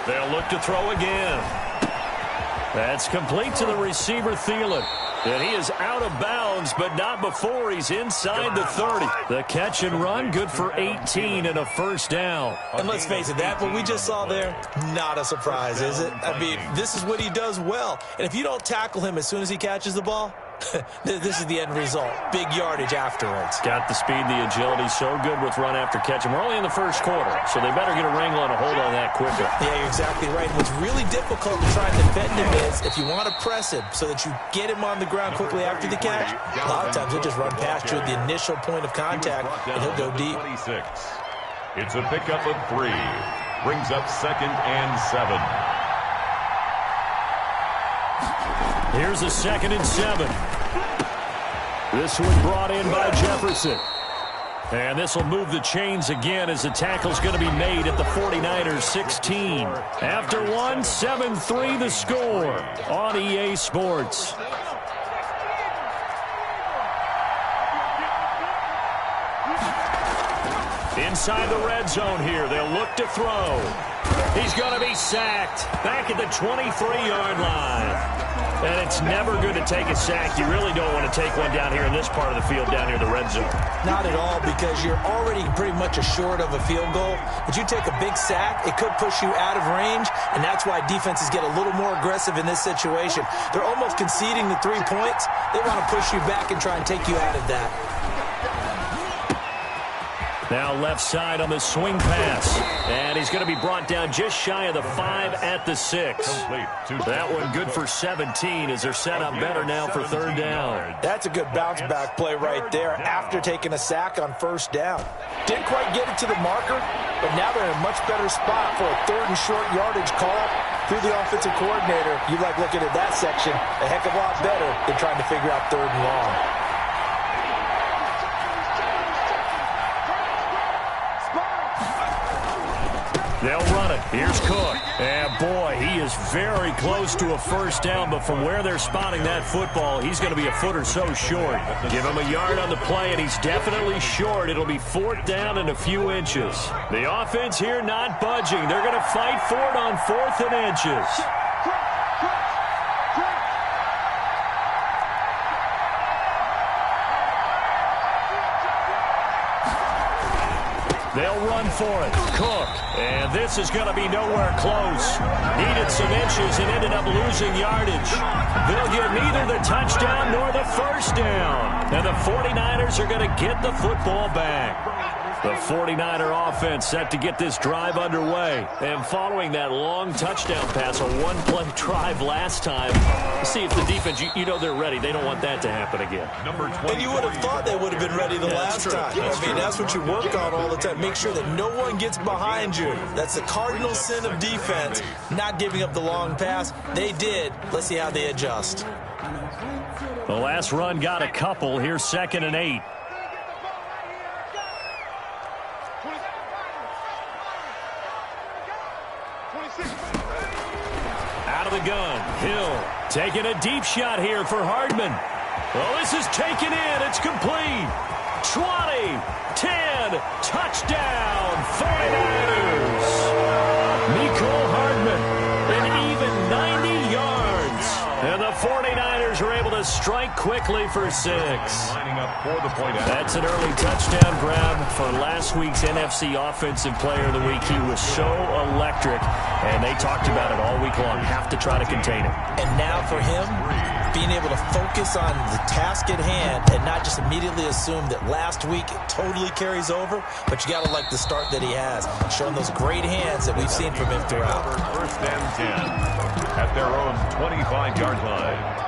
They'll look to throw again. That's complete to the receiver, Thielen. And he is out of bounds, but not before he's inside the 30. The catch and run, good for 18 and a first down. And let's face it, that what we just saw there, not a surprise, is it? I mean, this is what he does well. And if you don't tackle him as soon as he catches the ball, this is the end result. Big yardage afterwards. Got the speed, the agility, so good with run after catch. And we're only in the first quarter, so they better get a wrangle and a hold on that quicker. Yeah, you're exactly right. And what's really difficult to try and defend him is if you want to press him so that you get him on the ground quickly after the catch, a lot of times he'll just run past you at the initial point of contact, and he'll go deep. It's a pickup of 3. Brings up 2nd and 7. Here's a 2nd and 7. This one brought in by Jefferson. And this will move the chains again as the tackle's going to be made at the 49ers 16. After one, 7-3 the score on EA Sports. Inside the red zone here, they'll look to throw. He's going to be sacked back at the 23-yard line. And it's never good to take a sack. You really don't want to take one down here in this part of the field down near the red zone. Not at all, because you're already pretty much assured of a field goal. But you take a big sack, it could push you out of range, and that's why defenses get a little more aggressive in this situation. They're almost conceding the 3 points. They want to push you back and try and take you out of that. Now left side on the swing pass. And he's going to be brought down just shy of the 5 at the 6. That one good for 17 as they're set up better now for 3rd down. That's a good bounce back play right there after taking a sack on 1st down. Didn't quite get it to the marker, but now they're in a much better spot for a 3rd and short yardage call through the offensive coordinator. You like looking at that section a heck of a lot better than trying to figure out 3rd and long. They'll run it. Here's Cook. And boy, he is very close to a 1st down, but from where they're spotting that football, he's going to be a foot or so short. Give him a yard on the play, and he's definitely short. It'll be 4th down and a few inches. The offense here not budging. They're going to fight for it on 4th and inches. They'll run for it. Cook. And this is going to be nowhere close. Needed some inches and ended up losing yardage. They'll get neither the touchdown nor the 1st down. And the 49ers are going to get the football back. The 49er offense set to get this drive underway. And following that long touchdown pass, a one-play drive last time, see if the defense, you know they're ready. They don't want that to happen again. And you would have thought they would have been ready the last time. I mean, that's what you work on all the time. Make sure that no one gets behind you. That's the cardinal sin of defense, not giving up the long pass. They did. Let's see how they adjust. The last run got a couple. Here's 2nd and 8. Out of the gun. Hill taking a deep shot here for Hardman. Well, this is taken in. It's complete. 20, 10, touchdown, 49ers. Mecole Hardman, an even 90 yards. And the 49ers are able to strike quickly for 6. That's an early touchdown grab for last week's NFC Offensive Player of the Week. He was so electric, and they talked about it all week long. Have to try to contain him. And now for him, being able to focus on the task at hand and not just immediately assume that last week it totally carries over, but you got to like the start that he has, showing those great hands that we've seen from him throughout. 1st and 10 at their own 25-yard line.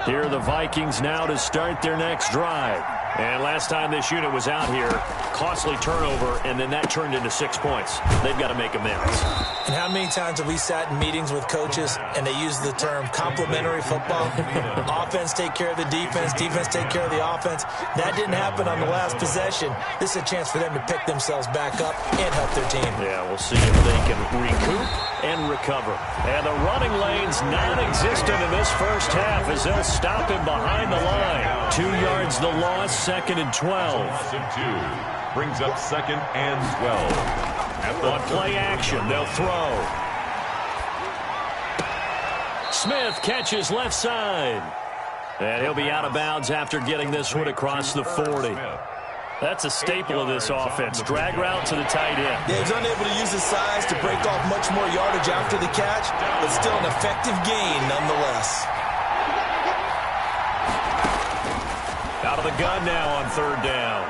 Here are the Vikings now to start their next drive. And last time this unit was out here, costly turnover, and then that turned into 6 points. They've got to make amends. And how many times have we sat in meetings with coaches and they use the term complementary football? Offense take care of the defense, defense take care of the offense. That didn't happen on the last possession. This is a chance for them to pick themselves back up and help their team. Yeah, we'll see if they can recoup and recover. And the running lane's non-existent in this first half as they'll stop him behind the line. 2 yards the loss, 2nd and 12. Loss of 2. Brings up 2nd and 12. On play action, they'll throw. Smith catches left side. And he'll be out of bounds after getting this one across the 40. That's a staple of this offense. Drag route to the tight end. Yeah, he's unable to use his size to break off much more yardage after the catch, but still an effective gain nonetheless. Out of the gun now on 3rd down.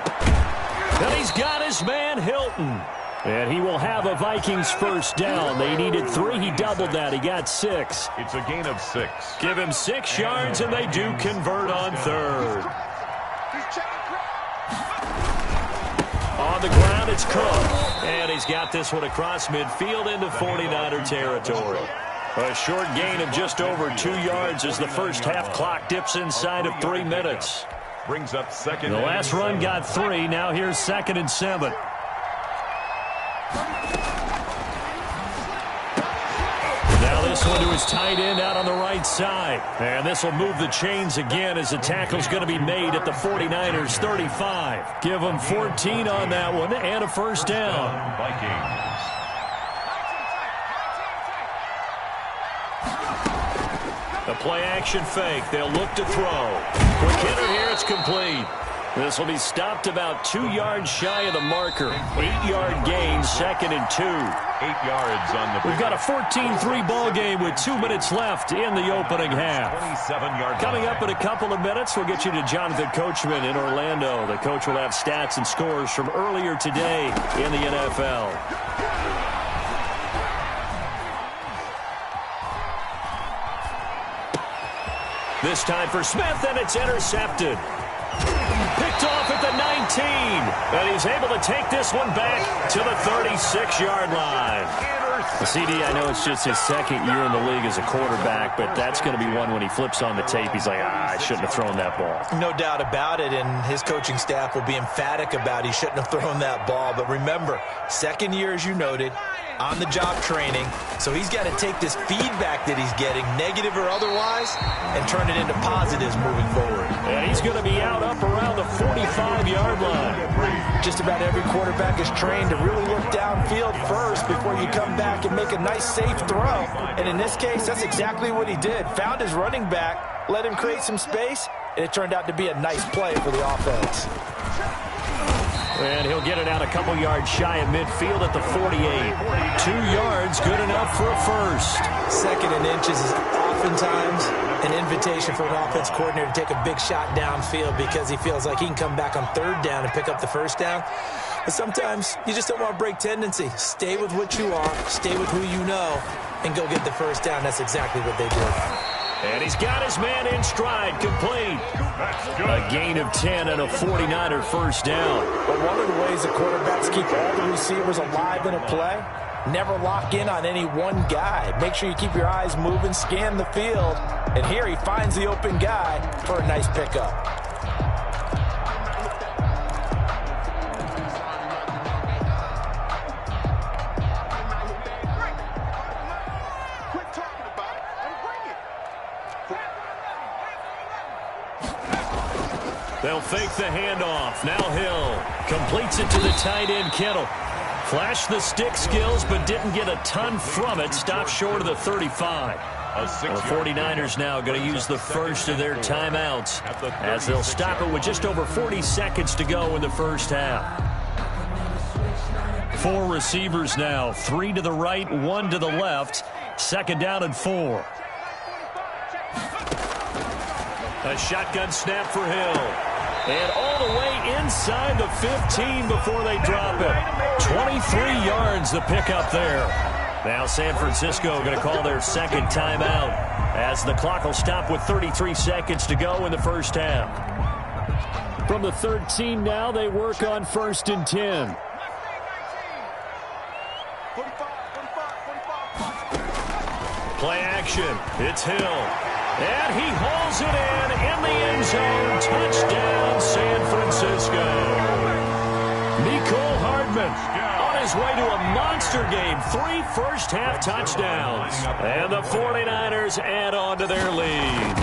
And he's got his man Hilton. And he will have a Vikings first down. They needed 3. He doubled that. He got 6. It's a gain of 6. Give him 6 yards, and they do convert on 3rd. On the ground, it's Cook. And he's got this one across midfield into 49er territory. A short gain of just over 2 yards as the first half clock dips inside of 3 minutes. Brings up 2nd. The last run got 3. Now here's 2nd and 7. Now this one to his tight end out on the right side. And this will move the chains again as the tackle's going to be made at the 49ers 35. Give them 14 on that one and a first down. Vikings. The play action fake. They'll look to throw. Quick hitter here. It's complete. This will be stopped about 2 yards shy of the marker. 8-yard gain, 2nd and 2. 8 yards on the... We've got a 14-3 ball game with 2 minutes left in the opening half. 27-yard. Coming up in a couple of minutes, we'll get you to Jonathan Coachman in Orlando. The coach will have stats and scores from earlier today in the NFL. This time for Smith, and it's intercepted. Picked off at the 19, and he's able to take this one back to the 36-yard line. The CD, I know it's just his 2nd year in the league as a quarterback, but that's going to be one when he flips on the tape. He's like, I shouldn't have thrown that ball. No doubt about it, and his coaching staff will be emphatic about he shouldn't have thrown that ball. But remember, 2nd year, as you noted, on-the-job training, so he's got to take this feedback that he's getting, negative or otherwise, and turn it into positives moving forward. And he's going to be out up around the 45-yard line. Just about every quarterback is trained to really look downfield first before you come back and make a nice, safe throw. And in this case, that's exactly what he did. Found his running back, let him create some space, and it turned out to be a nice play for the offense. And he'll get it out a couple yards shy of midfield at the 48. 2 yards, good enough for a first. 2nd and inches is oftentimes an invitation for an offense coordinator to take a big shot downfield because he feels like he can come back on 3rd down and pick up the first down. But sometimes you just don't want to break tendency. Stay with what you are, stay with who you know, and go get the first down. That's exactly what they did. And he's got his man in stride, complete. A gain of 10 and a 49er first down. But one of the ways the quarterbacks keep all the receivers alive in a play, never lock in on any one guy. Make sure you keep your eyes moving, scan the field. And here he finds the open guy for a nice pickup. They'll fake the handoff. Now Hill completes it to the tight end, Kittle. Flashed the stick skills, but didn't get a ton from it. Stopped short of the 35. The 49ers now going to use the first of their timeouts as they'll stop it with just over 40 seconds to go in the first half. 4 receivers now. 3 to the right, 1 to the left. 2nd down and 4. A shotgun snap for Hill. And all the way inside the 15 before they drop it. 23 yards the pickup there. Now San Francisco going to call their 2nd timeout as the clock will stop with 33 seconds to go in the first half. From the 13 now, they work on 1st and 10. Play action. It's Hill. And he hauls it in the end zone. Touchdown, San Francisco. Nicole Hardman on on his way to a monster game. 3 first-half touchdowns. And the 49ers add on to their lead.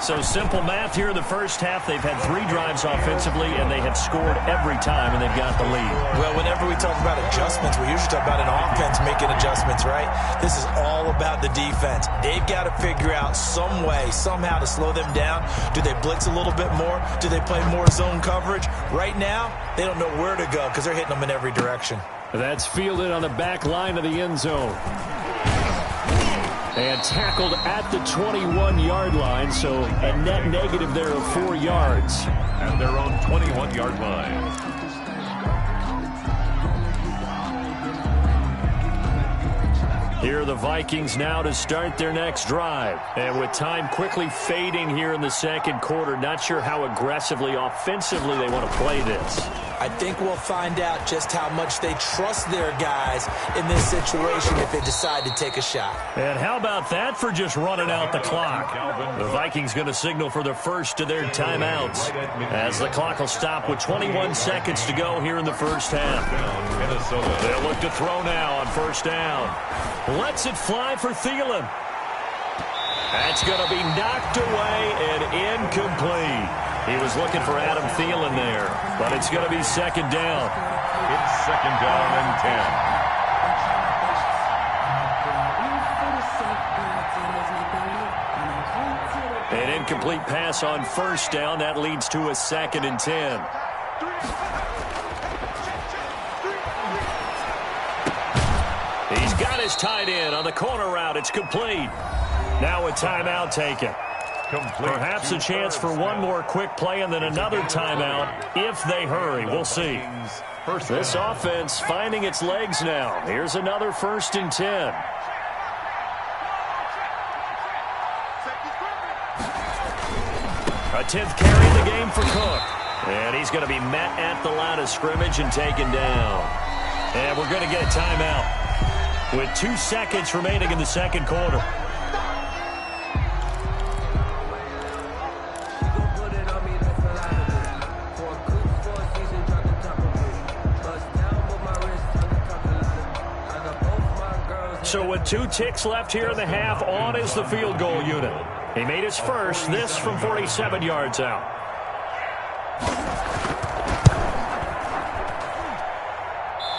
So simple math here in the first half. They've had 3 drives offensively, and they have scored every time, and they've got the lead. Well, whenever we talk about adjustments, we usually talk about an offense making adjustments, right? This is all about the defense. They've got to figure out some way, somehow to slow them down. Do they blitz a little bit more? Do they play more zone coverage? Right now, they don't know where to go because they're hitting them in every direction. That's fielded on the back line of the end zone. And tackled at the 21-yard line, so a net negative there of 4 yards. At their own 21-yard line. Here are the Vikings now to start their next drive. And with time quickly fading here in the second quarter, not sure how aggressively, offensively they want to play this. I think we'll find out just how much they trust their guys in this situation if they decide to take a shot. And how about that for just running out the clock? The Vikings going to signal for the first of their timeouts as the clock will stop with 21 seconds to go here in the first half. They'll look to throw now on first down. Lets it fly for Thielen. That's going to be knocked away and incomplete. He was looking for Adam Thielen there, but it's going to be second down. It's second down and 10. An incomplete pass on first down. That leads to a second and 10. He's got his tight end on the corner route. It's complete. Now a timeout taken. Perhaps a chance for one more quick play and then another timeout if they hurry. We'll see. This offense finding its legs now. Here's another 1st and 10. A 10th carry in the game for Cook. And he's going to be met at the line of scrimmage and taken down. And we're going to get a timeout with 2 seconds remaining in the second quarter. So with 2 ticks left here in the half, on is the field goal unit. He made his first, this from 47 yards out.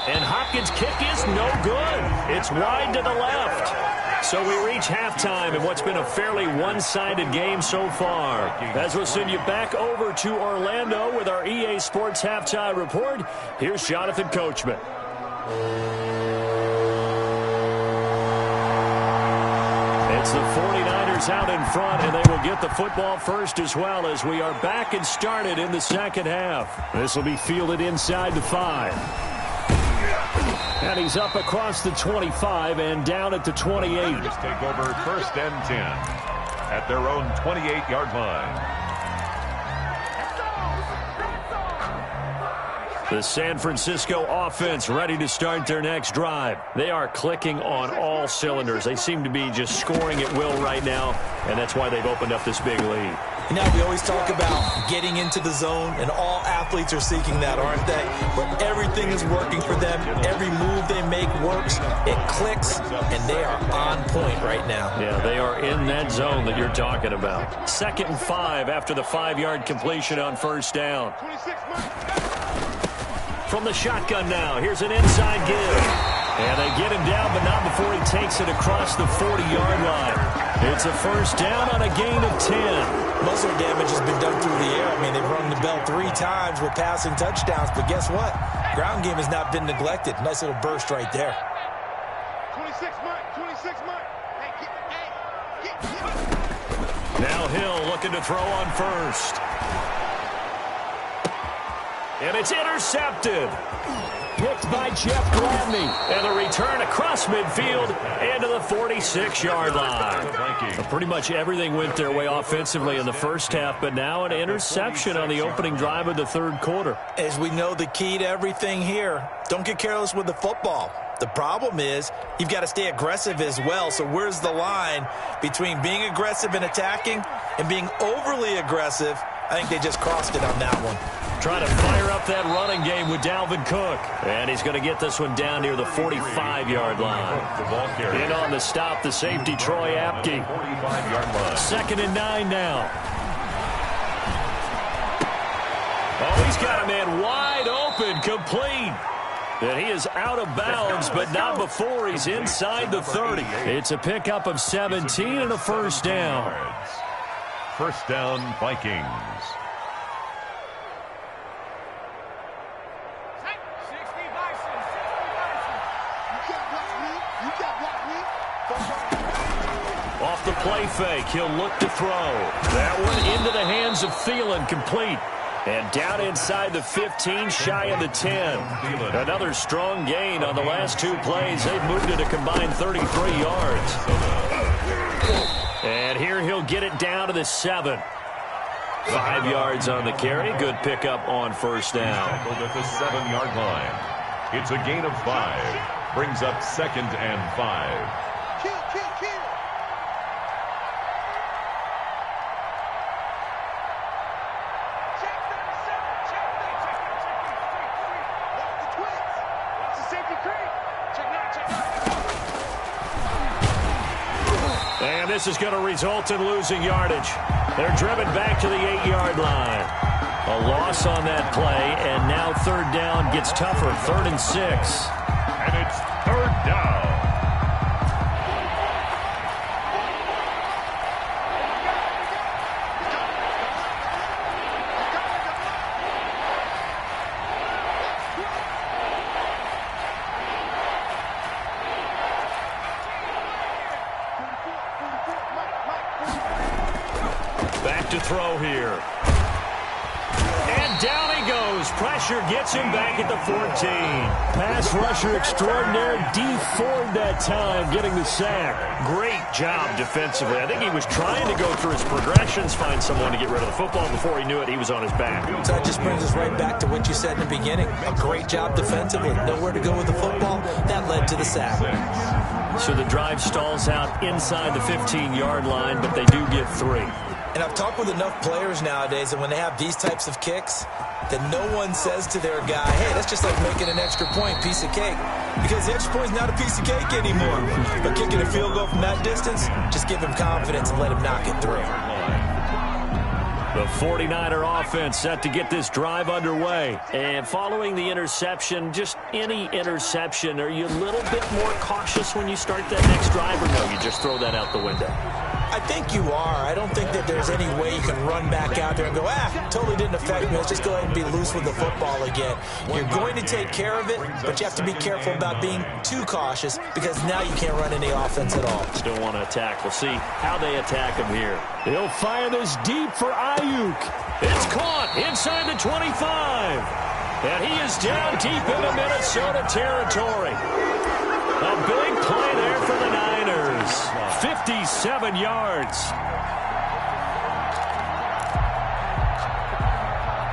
And Hopkins' kick is no good. It's wide to the left. So we reach halftime in what's been a fairly one-sided game so far. As we'll send you back over to Orlando with our EA Sports Halftime Report, here's Jonathan Coachman. It's the 49ers out in front, and they will get the football first as well as we are back and started in the second half. This will be fielded inside the 5. And he's up across the 25 and down at the 28. Just take over 1st and 10 at their own 28-yard line. The San Francisco offense ready to start their next drive. They are clicking on all cylinders. They seem to be just scoring at will right now, and that's why they've opened up this big lead. You know, we always talk about getting into the zone, and all athletes are seeking that, aren't they? But everything is working for them. Every move they make works. It clicks, and they are on point right now. Yeah, they are in that zone that you're talking about. 2nd and 5 after the 5-yard completion on first down. From the shotgun now, here's an inside give. And they get him down, but not before he takes it across the 40-yard line. It's a first down on a gain of 10. Most of the damage has been done through the air. I mean, they've rung the bell 3 times with passing touchdowns, but guess what? Ground game has not been neglected. Nice little burst right there. 26 Mike. Now Hill looking to throw on first. And it's intercepted. Picked by Jeff Gladney. And the return across midfield and to the 46-yard line. Pretty much everything went their way offensively in the first half, but now an interception on the opening drive of the third quarter. As we know, the key to everything here, don't get careless with the football. The problem is you've got to stay aggressive as well. So where's the line between being aggressive and attacking and being overly aggressive I think they just crossed it on that one. Trying to fire up that running game with Dalvin Cook. And he's going to get this one down near the 45-yard line. In on the stop, the safety, Troy Apke. 2nd and 9 now. Oh, he's got a man wide open, complete. And he is out of bounds, but not before he's inside the 30. It's a pickup of 17 and a first down. First down, Vikings. Off the play fake, he'll look to throw. That one into the hands of Thielen, complete. And down inside the 15, shy of the 10. Another strong gain on the last 2 plays. They've moved it a combined 33 yards. And here he'll get it down to the 7. 5 yards on the carry. Good pickup on first down. At the 7-yard line. It's a gain of 5. Brings up 2nd and 5. And this is going to result in losing yardage. They're driven back to the 8-yard line. A loss on that play, and now 3rd down gets tougher. 3rd and 6. And it's 3rd down. To throw here. And down he goes. Pressure gets him back at the 14. Pass rusher extraordinaire. D Ford that time getting the sack. Great job defensively. I think he was trying to go through his progressions, find someone to get rid of the football. Before he knew it, he was on his back. So that just brings us right back to what you said in the beginning. A great job defensively. Nowhere to go with the football. That led to the sack. So the drive stalls out inside the 15-yard line, but they do get 3. And I've talked with enough players nowadays that when they have these types of kicks, that no one says to their guy, hey, that's just like making an extra point, piece of cake. Because the extra point is not a piece of cake anymore. But kicking a field goal from that distance, just give him confidence and let him knock it through. The 49er offense set to get this drive underway. And following the interception, just any interception, are you a little bit more cautious when you start that next drive, or no, you just throw that out the window? I think you are. I don't think that there's any way you can run back out there and go, totally didn't affect me. Let's just go ahead and be loose with the football again. You're going to take care of it, but you have to be careful about being too cautious because now you can't run any offense at all. Still want to attack. We'll see how they attack him here. He'll fire this deep for Ayuk. It's caught inside the 25. And he is down deep into Minnesota territory. A big play there for the Niners. 57 yards.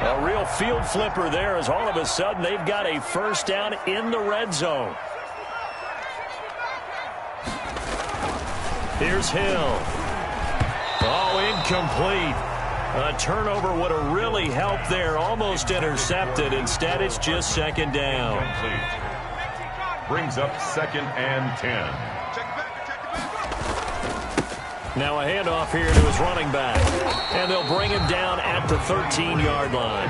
A real field flipper there as all of a sudden they've got a first down in the red zone. Here's Hill. Oh, incomplete. A turnover would have really helped there. Almost intercepted. Instead, it's just 2nd down. Brings up 2nd and 10. Now a handoff here to his running back. And they'll bring him down at the 13-yard line.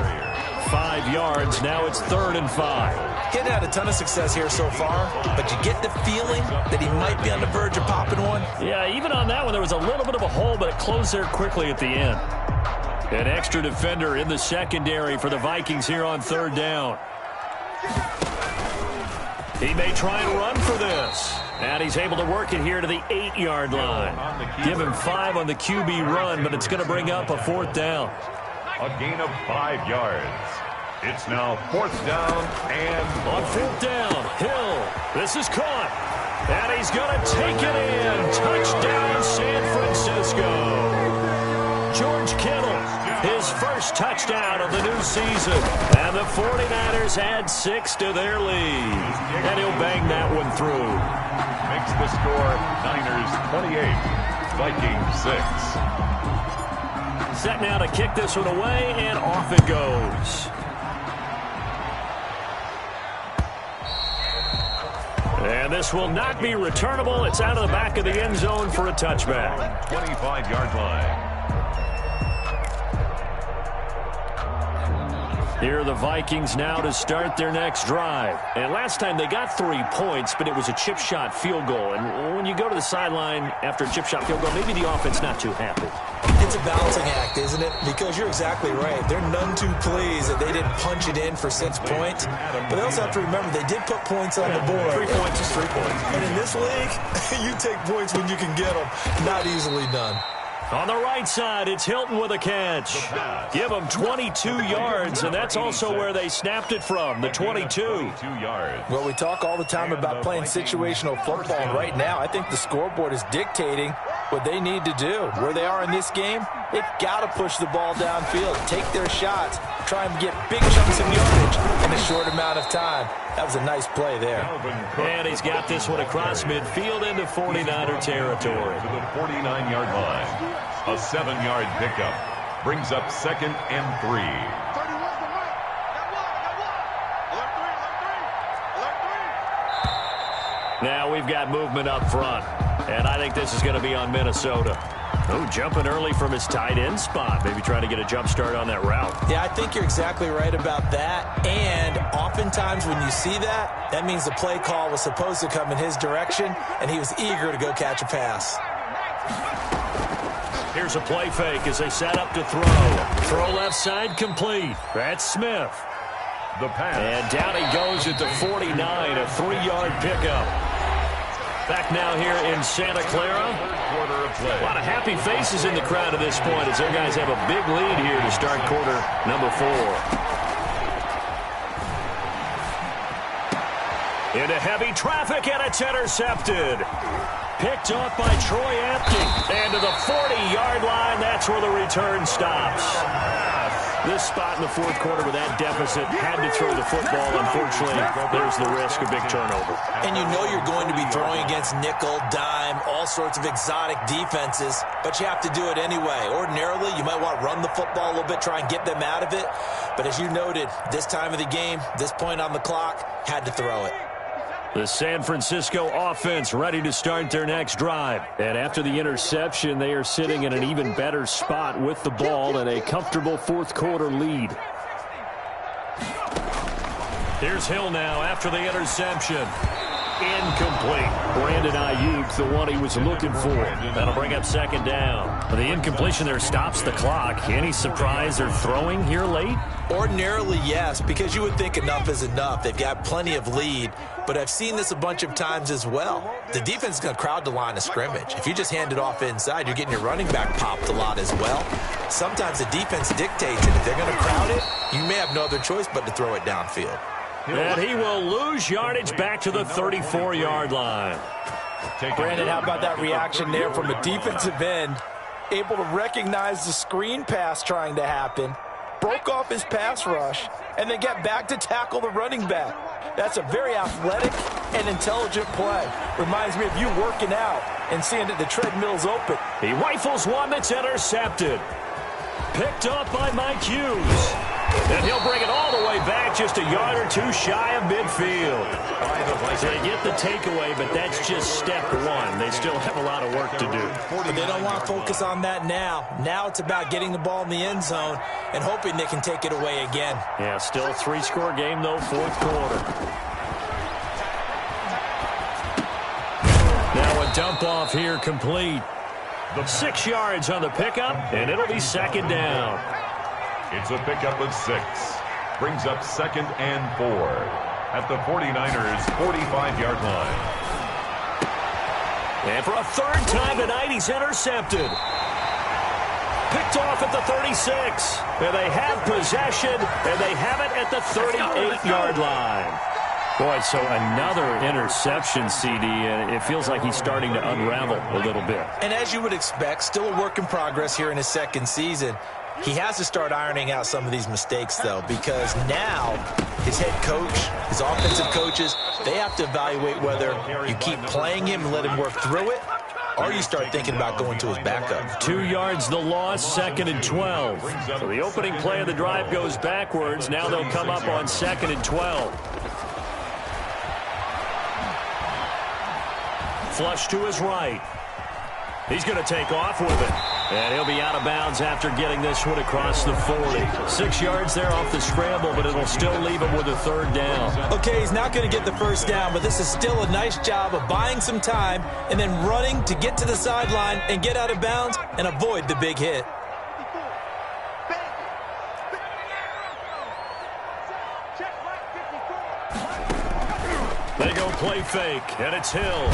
5 yards. Now it's 3rd and 5. Getting had a ton of success here so far, but you get the feeling that he might be on the verge of popping one. Yeah, even on that one, there was a little bit of a hole, but it closed there quickly at the end. An extra defender in the secondary for the Vikings here on 3rd down. He may try and run for this. And he's able to work it here to the 8-yard line. Give him 5 on the QB run, but it's going to bring up a 4th down. A gain of 5 yards. It's now 4th down and... On 4th down, Hill. This is caught. And he's going to take it in. Touchdown, San Francisco. George Kittle, his first touchdown of the new season. And the 49ers add 6 to their lead. And he'll bang that one through. Makes the score Niners 28, Vikings 6. Set now to kick this one away, and off it goes. And this will not be returnable. It's out of the back of the end zone for a touchback. 25-yard line. Here are the Vikings now to start their next drive. And last time they got 3 points, but it was a chip shot field goal. And when you go to the sideline after a chip shot field goal, maybe the offense not too happy. It's a balancing act, isn't it? Because you're exactly right. They're none too pleased that they didn't punch it in for 6 points. But they also have to remember they did put points on the board. 3 points is 3 points. And in this league, you take points when you can get them. Not easily done. On the right side, it's Hilton with a catch. Give them 22 yards, and that's also where they snapped it from, the 22. Well, we talk all the time about playing situational football, and right now I think the scoreboard is dictating what they need to do. Where they are in this game, they've got to push the ball downfield, take their shots, try and get big chunks of yardage in a short amount of time. That was a nice play there. And he's got this one across midfield into 49er territory. To the 49-yard line. A 7-yard pickup brings up 2nd and 3. Now we've got movement up front, and I think this is going to be on Minnesota. Oh, jumping early from his tight end spot. Maybe trying to get a jump start on that route. Yeah, I think you're exactly right about that. And oftentimes when you see that, that means the play call was supposed to come in his direction, and he was eager to go catch a pass. Here's a play fake as they set up to throw. Throw left side complete. That's Smith. The pass. And down he goes at the 49, a 3-yard pickup. Back now here in Santa Clara. A lot of happy faces in the crowd at this point as their guys have a big lead here to start quarter number 4. Into heavy traffic, and it's intercepted. Picked off by Troy Apting. And to the 40-yard line, that's where the return stops. This spot in the fourth quarter with that deficit, had to throw the football. Unfortunately, there's the risk of big turnover. And you know you're going to be throwing against nickel, dime, all sorts of exotic defenses, but you have to do it anyway. Ordinarily, you might want to run the football a little bit, try and get them out of it. But as you noted, this time of the game, this point on the clock, had to throw it. The San Francisco offense ready to start their next drive. And after the interception, they are sitting in an even better spot with the ball and a comfortable fourth quarter lead. Here's Hill now after the interception. Incomplete. Brandon Ayuk, the one he was looking for. That'll bring up 2nd down. The incompletion there stops the clock. Any surprise they're throwing here late? Ordinarily, yes, because you would think enough is enough. They've got plenty of lead, but I've seen this a bunch of times as well. The defense is going to crowd the line of scrimmage. If you just hand it off inside, you're getting your running back popped a lot as well. Sometimes the defense dictates it. If they're going to crowd it, you may have no other choice but to throw it downfield. And he will lose yardage back to the 34-yard line. Brandon, how about that reaction there from a defensive end? Able to recognize the screen pass trying to happen, broke off his pass rush, and then get back to tackle the running back. That's a very athletic and intelligent play. Reminds me of you working out and seeing that the treadmill's open. He rifles one that's intercepted. Picked up by Mike Hughes. And he'll bring it all the way back just a yard or two shy of midfield. So they get the takeaway, but that's just step one. They still have a lot of work to do. But they don't want to focus on that now. Now it's about getting the ball in the end zone and hoping they can take it away again. Yeah, still a 3-score game, though, fourth quarter. Now a dump off here complete. 6 yards on the pickup, and it'll be 2nd down. It's a pickup of 6. Brings up 2nd and 4 at the 49ers' 45-yard line. And for a 3rd time tonight, he's intercepted. Picked off at the 36. And they have possession, and they have it at the 38-yard line. Boy, so another interception, CD, and it feels like he's starting to unravel a little bit. And as you would expect, still a work in progress here in his 2nd season. He has to start ironing out some of these mistakes, though, because now his head coach, his offensive coaches, they have to evaluate whether you keep playing him and let him work through it, or you start thinking about going to his backup. 2 yards the loss, 2nd and 12. So the opening play of the drive goes backwards. Now they'll come up on 2nd and 12. Flush to his right. He's going to take off with it. And he'll be out of bounds after getting this one across the 40. 6 yards there off the scramble, but it'll still leave him with a 3rd down. Okay, he's not going to get the 1st down, but this is still a nice job of buying some time and then running to get to the sideline and get out of bounds and avoid the big hit. They go play fake, and it's Hill.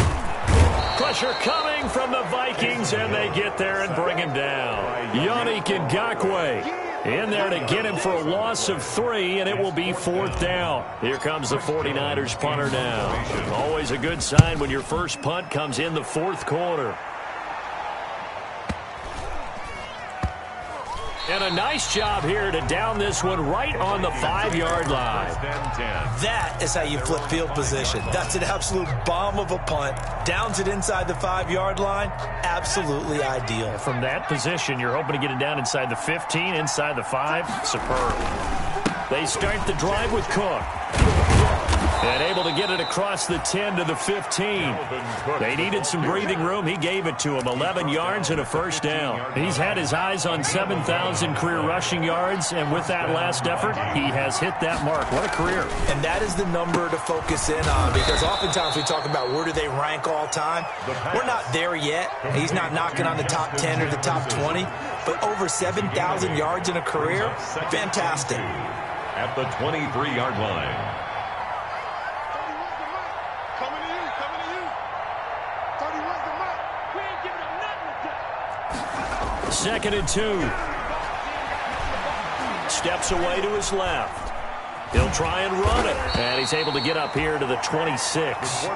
Pressure coming from the Vikings, and they get there and bring him down. Yannick Ngakoue in there to get him for a loss of 3, and it will be 4th down. Here comes the 49ers punter now. Always a good sign when your first punt comes in the 4th quarter. And a nice job here to down this one right on the 5-yard line. That is how you flip field position. That's an absolute bomb of a punt. Downs it inside the 5-yard line. Absolutely ideal. From that position, you're hoping to get it down inside the 15, inside the 5. Superb. They start the drive with Cook. And able to get it across the 10 to the 15. They needed some breathing room. He gave it to him. 11 yards and a 1st down. He's had his eyes on 7,000 career rushing yards, and with that last effort, he has hit that mark. What a career. And that is the number to focus in on, because oftentimes we talk about where do they rank all time. We're not there yet. He's not knocking on the top 10 or the top 20, but over 7,000 yards in a career, fantastic. At the 23-yard line. 2nd and 2. Steps away to his left. He'll try and run it. And he's able to get up here to the 26.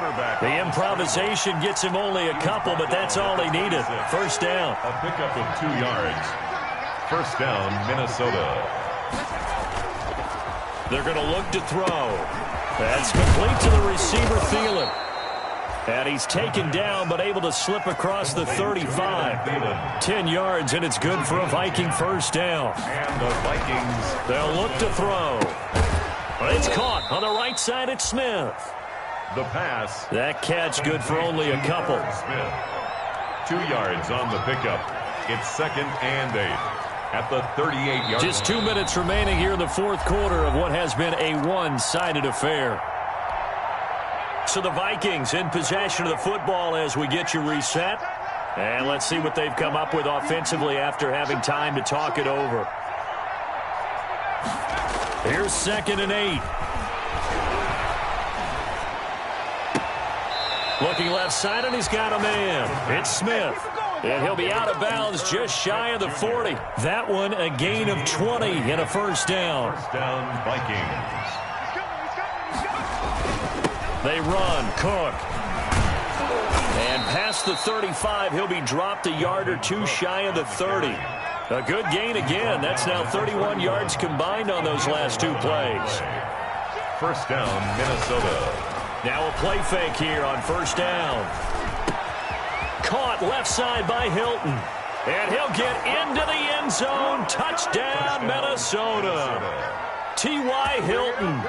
The improvisation gets him only a couple, but that's all he needed. 1st down. A pickup of 2 yards. 1st down, Minnesota. They're going to look to throw. That's complete to the receiver, Thielen. And he's taken down, but able to slip across the 35. 10 yards, and it's good for a Viking 1st down. And the Vikings. They'll look to throw. But it's caught on the right side at Smith. The pass. That catch good for only a couple. Smith. 2 yards on the pickup. It's 2nd and 8. At the 38-yard line. Just 2 minutes remaining here in the 4th quarter of what has been a one-sided affair. So the Vikings in possession of the football as we get you reset. And let's see what they've come up with offensively after having time to talk it over. Here's 2nd and 8. Looking left side, and he's got a man. It's Smith. And he'll be out of bounds just shy of the 40. That one a gain of 20 and a 1st down. 1st down, Vikings. They run. Cook. And past the 35, he'll be dropped a yard or 2 shy of the 30. A good gain again. That's now 31 yards combined on those last 2 plays. 1st down, Minnesota. Now a play fake here on 1st down. Caught left side by Hilton. And he'll get into the end zone. Touchdown, Minnesota. T.Y. Hilton.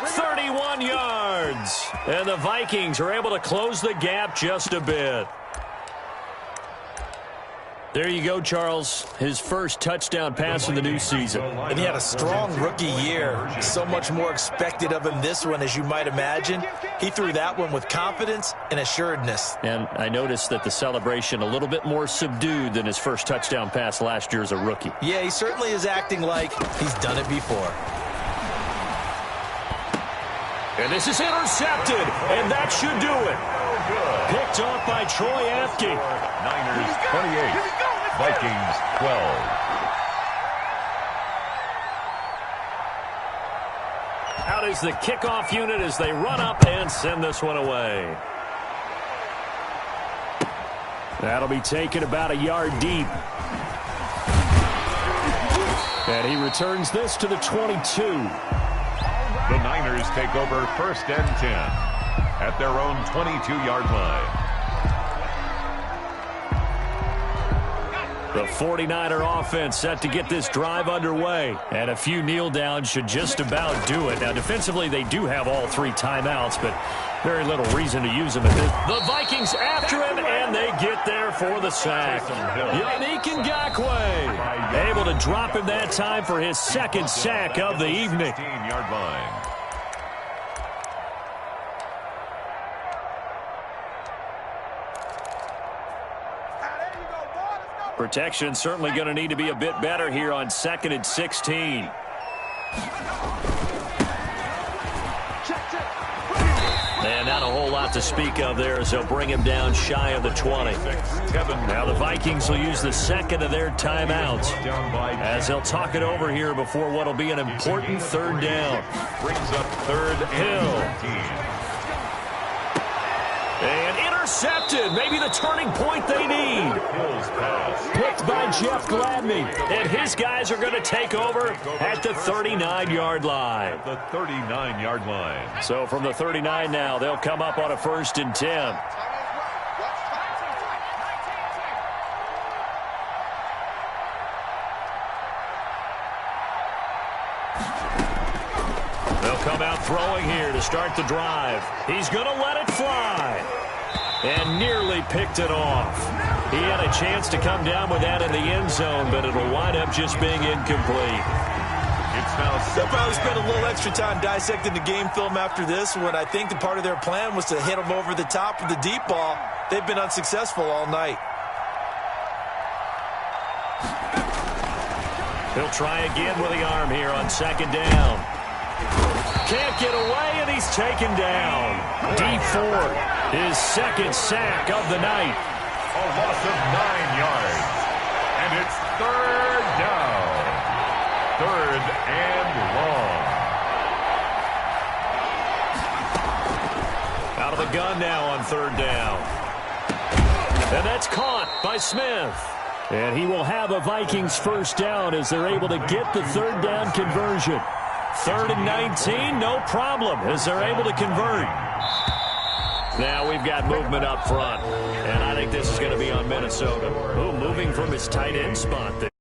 31 yards. And the Vikings are able to close the gap just a bit. There you go, Charles. His first touchdown pass of the new season. And he had a strong rookie year. So much more expected of him this one, as you might imagine. He threw that one with confidence and assuredness. And I noticed that the celebration a little bit more subdued than his first touchdown pass last year as a rookie. Yeah, he certainly is acting like he's done it before. And this is intercepted, and that should do it. Picked off by Troy Apke. Niners 28, Vikings 12. Out is the kickoff unit as they run up and send this one away. That'll be taken about a yard deep. And he returns this to the 22. The Niners take over 1st and 10 at their own 22-yard line. The 49er offense set to get this drive underway. And a few kneel downs should just about do it. Now, defensively, they do have all 3 timeouts, but very little reason to use them at this. The Vikings after him, and they get there for the sack. Yannick Ngakoue able to drop him that time for his 2nd sack of the evening. 16-yard line. Protection certainly going to need to be a bit better here on 2nd and 16. And not a whole lot to speak of there as they'll bring him down shy of the 20. Now the Vikings will use the 2nd of their timeouts as they'll talk it over here before what will be an important 3rd down. Brings up 3rd and 14. And intercepted. Maybe the turning point they need. Picked by Jeff Gladney. And his guys are going to take over at the 39-yard line. The 39-yard line. So from the 39 now, they'll come up on a 1st and 10. Come out throwing here to start the drive. He's going to let it fly. And nearly picked it off. He had a chance to come down with that in the end zone, but it'll wind up just being incomplete. It's now they'll probably spend a little extra time dissecting the game film after this when I think the part of their plan was to hit them over the top with the deep ball. They've been unsuccessful all night. He'll try again with the arm here on 2nd down. Can't get away, and he's taken down. Dee Ford, his 2nd sack of the night. A loss of 9 yards. And it's 3rd down. 3rd and long. Out of the gun now on 3rd down. And that's caught by Smith. And he will have a Vikings 1st down as they're able to get the 3rd down conversion. 3rd and 19, no problem, as they're able to convert. Now we've got movement up front, and I think this is going to be on Minnesota. Moving from his tight end spot there.